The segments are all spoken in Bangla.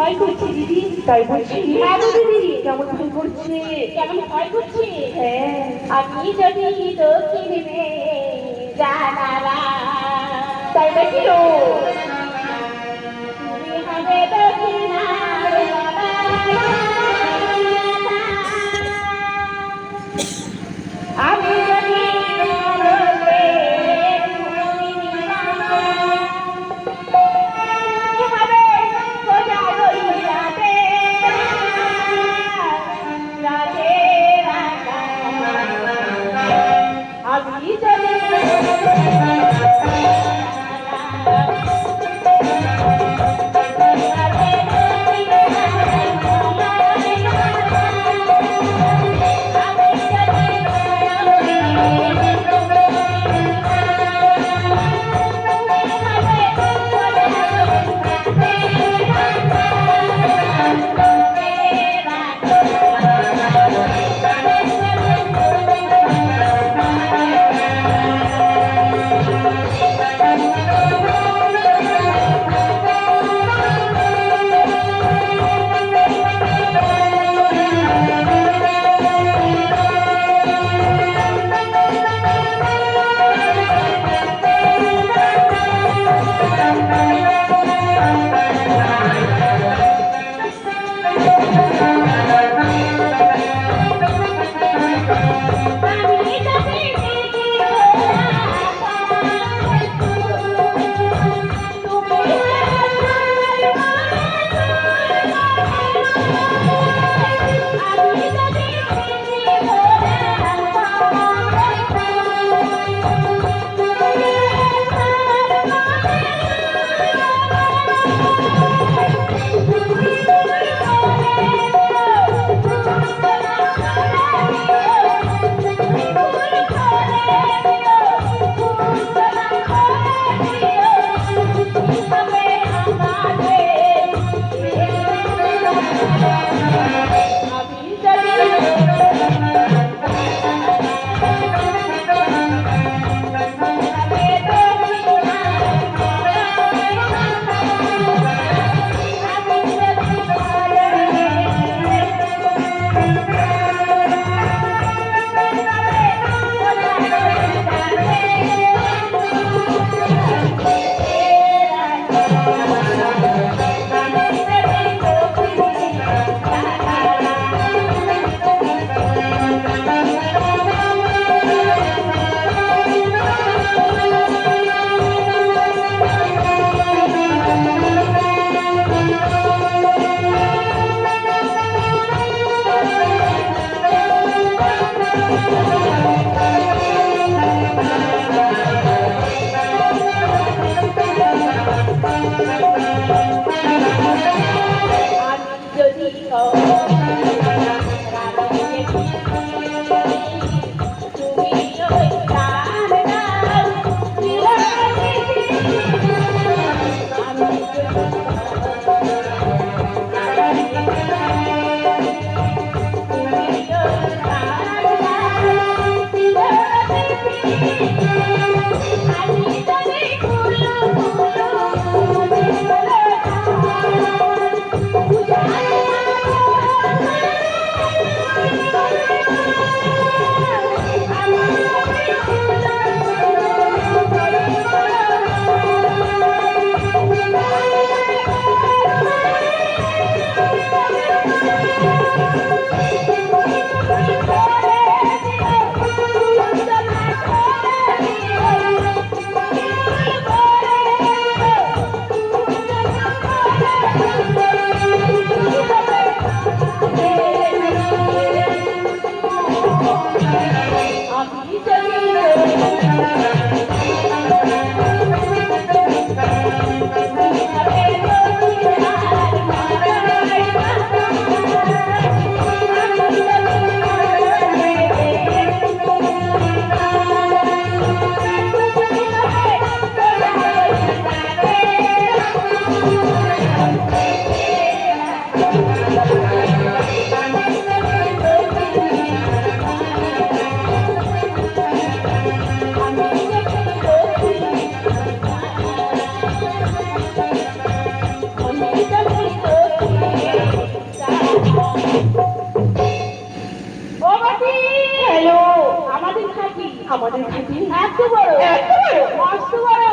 ভয় করছে দিদি। তাই বলছি? হ্যাঁ গো দিদি। কেমন ভয় করছে? কেমন ভয় করছে? হ্যাঁ। আমি যদি দক্ষিণে জানালা, তাই নাকি ও? তুমি হবে দক্ষিণার বাবা। আমি যদি বলবে তুমি হবে সোজা দইয়াতে রাধে রাধা। আমি যদি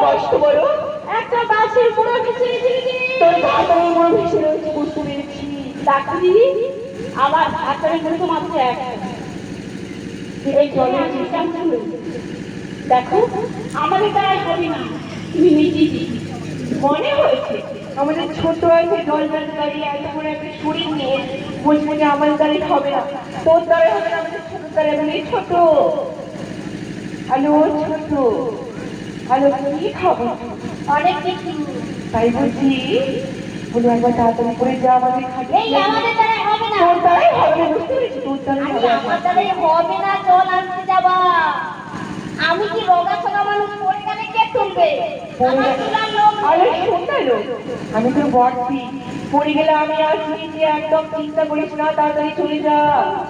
কষ্ট বলো। একটা বাসের মুড়ো ভেসে দিদি। তোর ভাতারে মনে ভেসে রয়েছে বুঝতে পেরেছি। ডাক্তার দিদি, আমার ভাতারে মুড়ো তো মাত্র একটা। এই জলে চিন্তা করবে। দেখো, আমাদের দ্বারা হবে না, তুমি নিজেই দিদি। মনে হয়েছে আমাদের ছোট আছে জল দাঁড়িয়ে এত বড় একটা শরীর নিয়ে বলছে যে আমার দ্বারাই হবে না, তোর দ্বারাই হবে না, আমাদের ছোট দ্বারা মানে ছোট। হ্যালো ছোট, হ্যালো কি খাবো? অনেক কিছু। তাই বলছি বলো একবার তাড়াতাড়ি করে যা আমাদের খাবে। এই আমাদের দ্বারা হবে না। তোর দ্বারাই হবে না, বুঝতে পেরেছি তোর দ্বারাই আরে হবে না। আমার দ্বারাই হবে না, জল আনতে যাবা। আমি কি রোগা সোগা মানুষ, পড়ে গেলে কে তুলবে? আমার তোলার লোক নেই। আরে শুনতে এলো, আমি তোর বড়ছি, পড়ে গেলে আমি আছি, যে একদম চিন্তা করিস না, তাড়াতাড়ি চলে যা।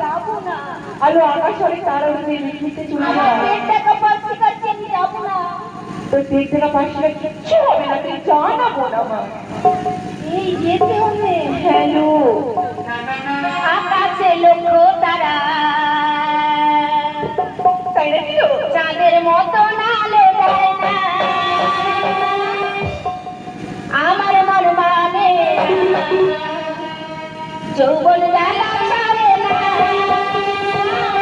যাবো না। আলো আকাশ অনেক তারা উঠে মিটমিটে চলে যা। আমার পেট টাকা পাচ্ছি কাছে আমি যাবো না। তোর পেট থেকে পাশে কিচ্ছু হবে না, তুই যা না বোন আমার। এই যেতে হবে। হ্যালো আকাশে লক্ষ্য তারা, তাই নাকি লো? চাঁদের মতো নালে দেয় না। আমার মন মানে যৌবন জ্বালা ছাড়ে না। আকাশে লক্ষ্য তারা,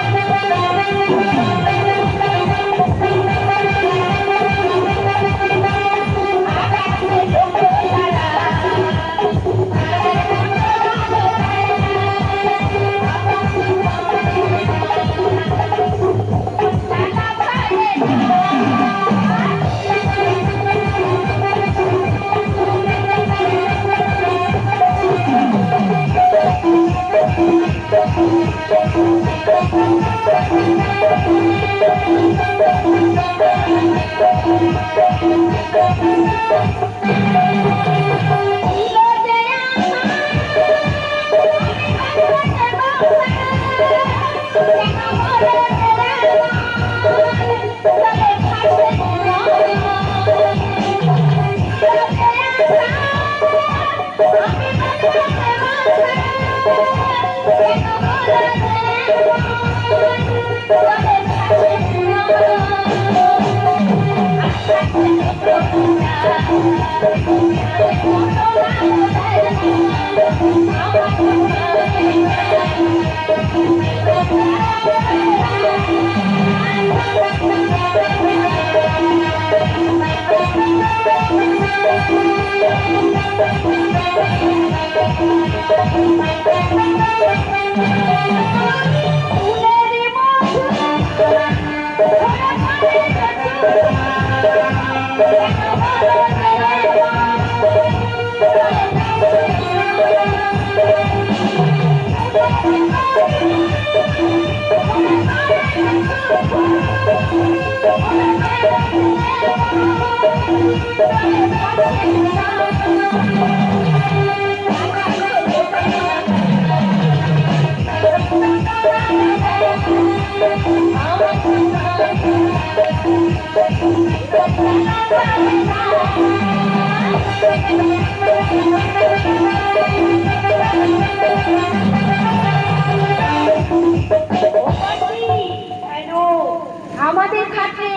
আমাদের খাটে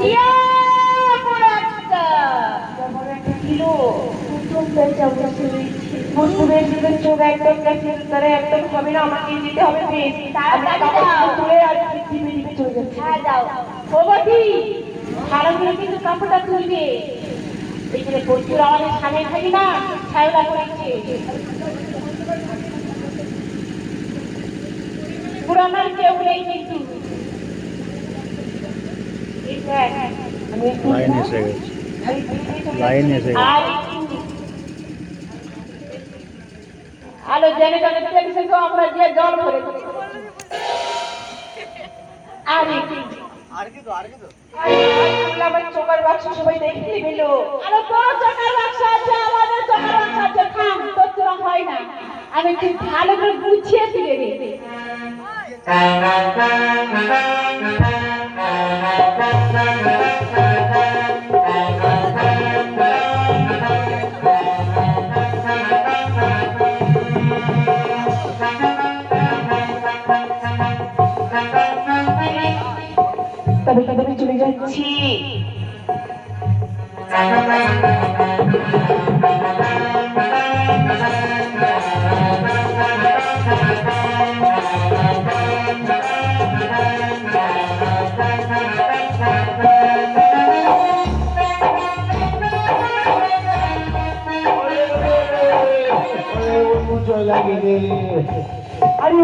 দিয়া বড় একটা যেমন একটা কিলো প্রথম পেঁচা বসে রয়েছে, বুঝতে পেরেছি তোর চোখ একদম গেছে, তারা একদম হবে না, আমাকে যেতে হবে বেশ। আমি কাপড় তুলে আর পৃথিবী দিকে চলে যাচ্ছি। হ্যাঁ যাও। ভগবতী ভালো করে কিন্তু কাপড়টা তুলবে। এখানে প্রচুর আমাদের সামনে থাকি না, ছায়লা করেছে পুরানোর কেউ নেই কিন্তু। এই দেখ, আমি একটু লাইন এসে গেছে, লাইন এসে গেছে। আর আলো জেনে জেনে দেখছে তো আমরা যে জল ভরে আমার চোখার বাক্স সবাই দেখতে পেল। আরে তোর চোখের বাক্স আছে, আমাদের চোখের বাক্স আছে। থাম, তোর তোরম হয় না। আমি খুব ভালো করে গুছিয়ে দিলে রে। তবে তবে চলে যাচ্ছি। আরে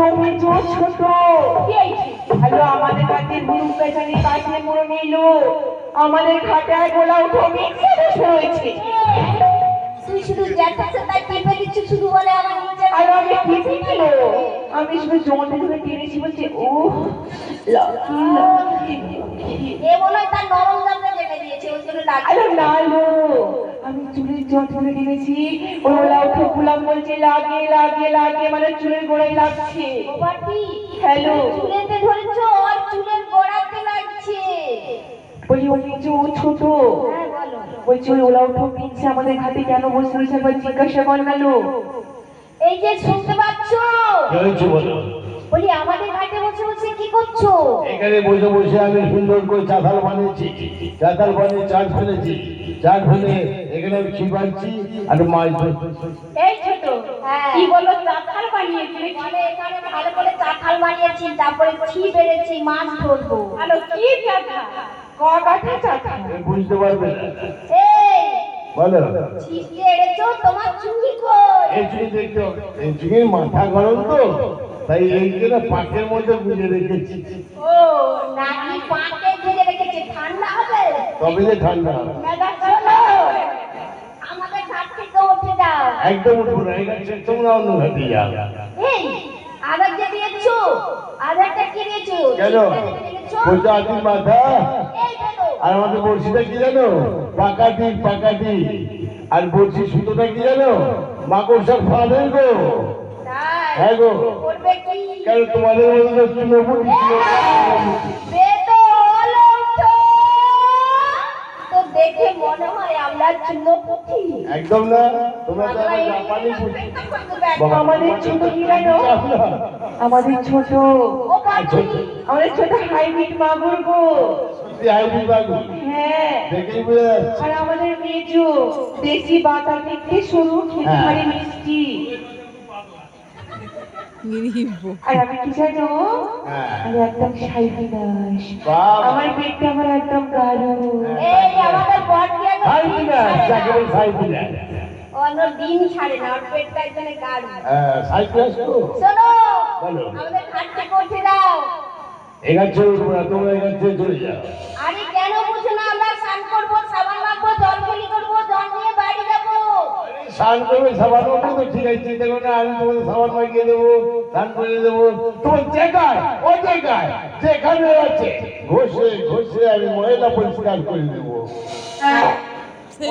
ও মেজো ছোট হ্যালো আমাদের ঘাটে মুরুখ বেচারি কাছে মুড়ো নিল আমাদের ঘাটায় গোলা উঠো মিক্সার হয়েছে তুই শুধু জ্যাঠাচ্ছে তাই টিপে দিচ্ছ শুধু বলে আমার নিচে আর আমি টিপি দিল আমি শুধু জমাতে ধরে টেনেছি বলছে ও লাকি লাকি এ মনে হয় তার নরম জামটা কেটে দিয়েছে ওই জন্য ডাক আরে না লো আমি চুলের জট ধরে টেনেছি ওই ওলা উঠে গুলাম বলছে লাগে লাগে লাগে মানে চুলের গোড়ায় লাগছে বাবাটি হ্যালো চুলেতে ধরেছো আর চুলের গোড়াতে লাগছে বলি ও মেজো ও ছোট হ্যাঁ বলো বলছি ওই ওলা উঠো মিনছে আমাদের ঘাটে কেন বসে রয়েছে একবার জিজ্ঞাসা কর না লো এই যে শুনতে পাচ্ছো কি হয়েছে বলো? বলি আমাদের ঘাটে বসে বসে কি করছো এখানে বসে বসে আমি সুন্দর করে চাতাল বানিয়েছি, চাতাল বানিয়ে চাট ফেলেছি, চাট ফেলে এখানে আমি কি বানছি আর মাছ ধরছি। এই ছোট হ্যাঁ। কি বলো চাতাল বানিয়েছি মানে এখানে ভালো করে চাতাল বানিয়েছি তারপরে ছি বেড়েছি মাছ ধরবো আলো কি চাতাল কাঠা চাঠা বুঝতে পারবে না। এই বলো ছি বেড়েছো তোমার চুরি কই এই চুড়ি দেখতে হবে, এই চুড়ির মাথা গরম তো তাই এইখানে পাকের মধ্যে গুঁজে রেখেছি, ও নাকি পাকে ঘিরে রেখেছে ঠান্ডা হবে তবে যে ঠান্ডা হবে। মেঘা চলো আমাদের ঘাট থেকে উঠে যাও একদম উঠবো না, এখানে তোমরা অন্য ঘাটে যাও। এই আবার যে দিয়েছো আধারটা কি দিয়েছো কেন বলছে আদির মাথা এই দেখো আর আমাদের বড়শিটা কি জানো? পাকাটি পাকাটি। আর বড়শি সুতোটা কি জানো? মাকড়সার ফাঁদের গো। তাই হ্যাঁ গো। করবে কি কেন তোমাদের মধ্যে চুনোপুটি বেতো হলো উঠো। তো দেখে মনে হয় আমরা চুনোপুটি একদম না, তোমরা তো আবার জাপানি পুঁটি। বাবা, আমাদের ছোট কি জানো আমাদের ছোট ও পাখি আমাদের ছোট হাইব্রিড মাগুর গো সত্যি হাইব্রিড বাগু, হ্যাঁ দেখেই বোঝা যাচ্ছে। আর আমাদের মেজো দেশি বাটা দেখতে সরু খেতে হ্যাঁ। ভারী মিষ্টি আর আমি কি জানো হ্যাঁ। আমি একদম সাইবিনাস বাবা। আমার পেটটা আমার একদম গাঢ় এই আমাদের বর দিয়ে হাইব্রিড, যাকে বলে হাইব্রিড। অন্য দিন ছাড়ে না ওর পেটটা এখানে গাড়ি সাইপ্রাস তো শোনো বলো। আমাদের ঘাট থেকে উঠে দাও এখান থেকে উঠবো না, তোমরা এখান থেকে চলে যাও। আরে কেন বুঝো না আমরা স্নান করবো সাবান মাখবো জল ফেলি করবো জল নিয়ে বাড়ি যাবো স্নান করবে, সাবান মাখবে তো ঠিক আছে, চিন্তা করো না, আমি তোমাদের সাবান মাখিয়ে দেবো, স্নান করে দেবো। তোমার জায়গায় ও জায়গায় যেখানে আছে ঘষে ঘষে আমি ময়লা পরিষ্কার করে দেবো।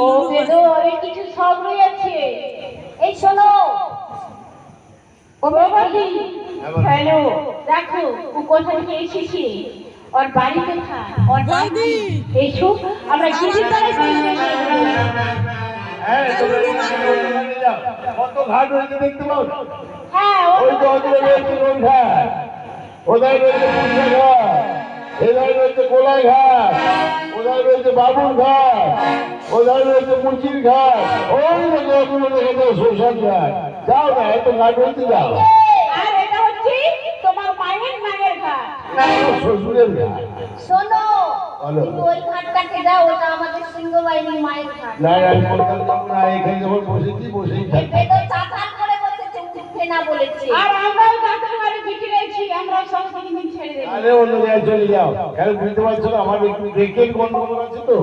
ও বেদো অনেক কিছু সব রয়েছে এই শোনো ও বাবাজি হ্যালো দেখো ও কোথা থেকে এসেছে ওর বাড়ি কোথায় ওর বাড়ি এসো আমরা গিরির দ্বারা হ্যাঁ, তোমরা ওখানে যাও। কত ঘাট রয়েছে দেখতে পাও না? হ্যাঁ ও ওই তো ওদিকে রয়েছে কোন ঘাট, ওদায় রয়েছে পুরসা ঘাট, এদায় রয়েছে কোলাই ঘাট, ওদায় রয়েছে বাবুর ঘাট, ওদায় রয়েছে মুচির ঘাট, ওই দেখো ওগুলো দেখে যাও শ্মশান ঘাট। যাও না, এত ঘাট রয়েছে, যাও। আর এটা হচ্ছে তোমার মায়ের নামের ঘাট না, আমার শ্বশুরের ঘাট। শোনো বলো। কিন্তু ওই ঘাটটাকে যাও ওটা আমাদের সিংহ বাহিনীর মায়ের ঘাট না না, আমি কলকাতা যাবো না, এখানে যখন বসেছি বসেই থাকি। তো চাতাল করে বসেছে উঠে না বলেছে আর আমরাও যাদের বাড়ি বিক্রি রয়েছি আমরা সব দিন ছেড়ে দেবো আরে অন্য জায়গায় চলে যাও, কেন বুঝতে পারছো না? আমার একটু দেখে গন্ডগোল আছে তো।